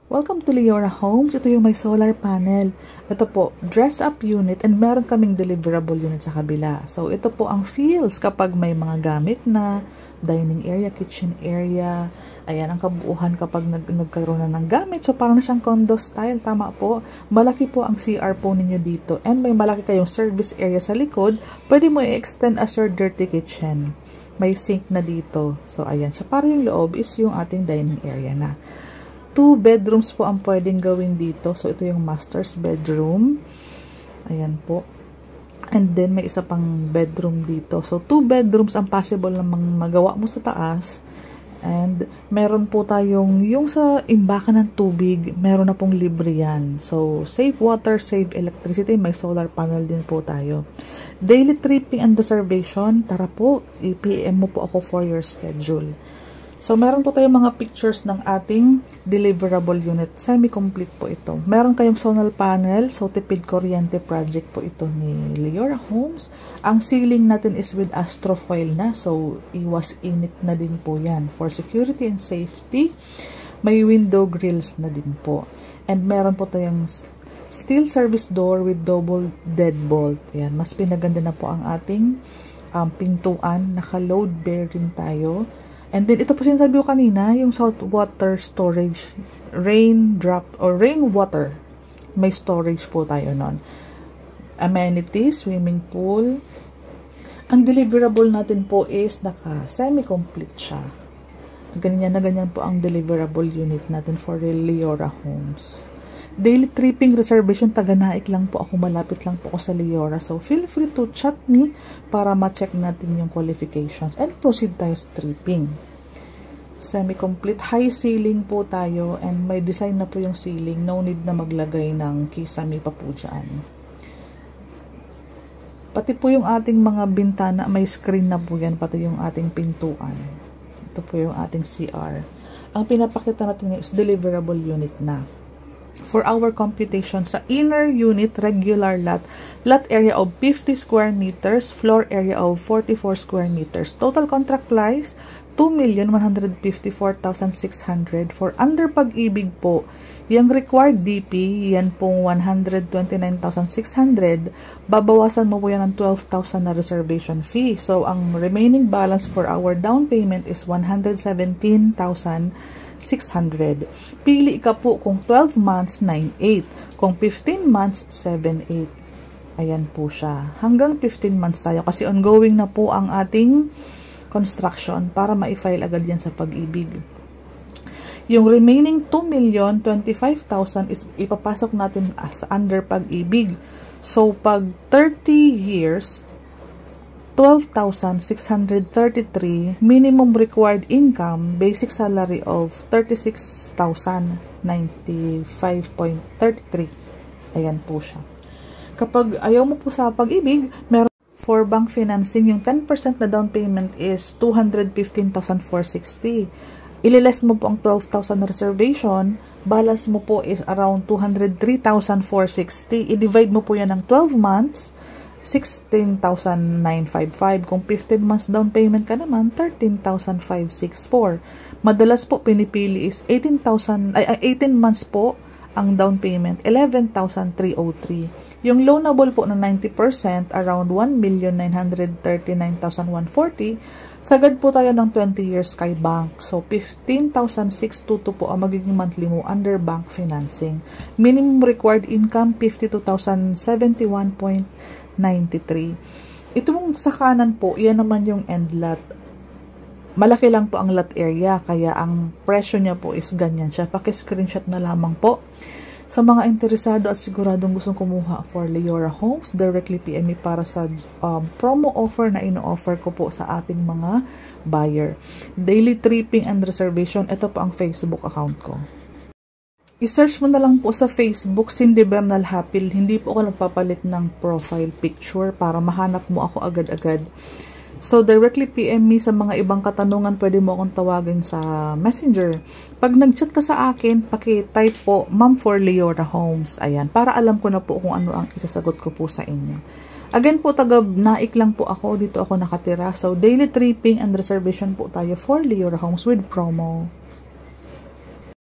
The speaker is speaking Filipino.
Welcome to Leora Homes. Ito yung may solar panel. Ito po, dress-up unit and meron kaming deliverable unit sa kabila. So, ito po ang feels kapag may mga gamit na dining area, kitchen area. Ayan, ang kabuuhan kapag nagkaroon na ng gamit. So, parang na siyang condo style. Tama po. Malaki po ang CR po ninyo dito. And may malaki kayong service area sa likod. Pwede mo i-extend as your dirty kitchen. May sink na dito. So, ayan. So, parang yung loob is yung ating dining area na. 2 bedrooms po ang pwedeng gawin dito. So, ito yung master's bedroom. Ayan po. And then, may isa pang bedroom dito. So, 2 bedrooms ang possible na magawa mo sa taas. And, meron po tayong, yung sa imbakan ng tubig, meron na pong libre yan. So, save water, save electricity. May solar panel din po tayo. Daily tripping and reservation. Tara po, i-PM mo po ako for your schedule. So, meron po tayong mga pictures ng ating deliverable unit. Semi-complete po ito. Meron kayong solar panel. So, tipid kuryente project po ito ni Leora Homes. Ang ceiling natin is with astrofoil na. So, iwas init na din po yan. For security and safety, may window grills na din po. And meron po tayong steel service door with double deadbolt. Yan. Mas pinaganda na po ang ating pintuan. Naka-load bearing tayo. And then, ito po sinasabi ko kanina, yung salt water storage, rain drop, or rainwater. May storage po tayo nun. Amenities, swimming pool. Ang deliverable natin po is naka-semi-complete siya. Ganyan na ganyan po ang deliverable unit natin for Leora Homes. Daily tripping reservation, taga-Naik lang po ako, malapit lang po ako sa Leora. So, feel free to chat me para ma-check natin yung qualifications and proceed tayo sa tripping. Semi-complete, high ceiling po tayo and may design na po yung ceiling. No need na maglagay ng kisame pa po dyan. Pati po yung ating mga bintana, may screen na po yan, pati yung ating pintuan. Ito po yung ating CR. Ang pinapakita natin is deliverable unit na. For our computation, sa inner unit, regular lot area of 50 square meters, floor area of 44 square meters. Total contract price, 2,154,600. For under Pag-ibig po, yung required DP, yan pong 129,600. Babawasan mo po yan ng 12,000 na reservation fee. So, ang remaining balance for our down payment is 117,600. Pili ka po kung 12 months, 9,800. Kung 15 months, 7,800. Ayan po siya. Hanggang 15 months tayo kasi ongoing na po ang ating construction para ma-file agad yan sa Pag-ibig. Yung remaining 2,025,000 is ipapasok natin as under Pag-ibig. So, pag 30 years, 12,633, minimum required income, basic salary of 36,095.33. Ayan po siya. Kapag ayaw mo po sa Pag-ibig, meron for bank financing, yung 10% na down payment is 215,460. Ililes mo po ang 12,000 na reservation, balance mo po is around 203,460. I-divide mo po yan ng 12 months, 16,955. Kung 15 months down payment ka naman, 13,564. Madalas po pinipili is 18 months po ang down payment, 11,303. Yung loanable po na 90%, around 1,939,140. Sagad po tayo ng 20 years kay bank. So, 15,622 po ang magiging monthly mo under bank financing. Minimum required income, 52,071.93. Ito mong sa kanan po, yan naman yung end lot. Malaki lang po ang lot area, kaya ang presyo niya po is ganyan siya. Paki-screenshot na lamang po. Sa mga interesado at siguradong gustong kumuha for Leora Homes, directly PM me para sa promo offer na ino-offer ko po sa ating mga buyer. Daily tripping and reservation, ito po ang Facebook account ko. I-search mo na lang po sa Facebook, Cindy Bernal Hapil. Hindi po ako nagpapalit ng profile picture para mahanap mo ako agad-agad. So, directly PM me sa mga ibang katanungan, pwede mo akong tawagin sa Messenger. Pag nag-chat ka sa akin, paki-type po, Ma'am for Leora Homes. Ayan, para alam ko na po kung ano ang isasagot ko po sa inyo. Again po, taga-Naik lang po ako. Dito ako nakatira. So, daily tripping and reservation po tayo for Leora Homes with promo.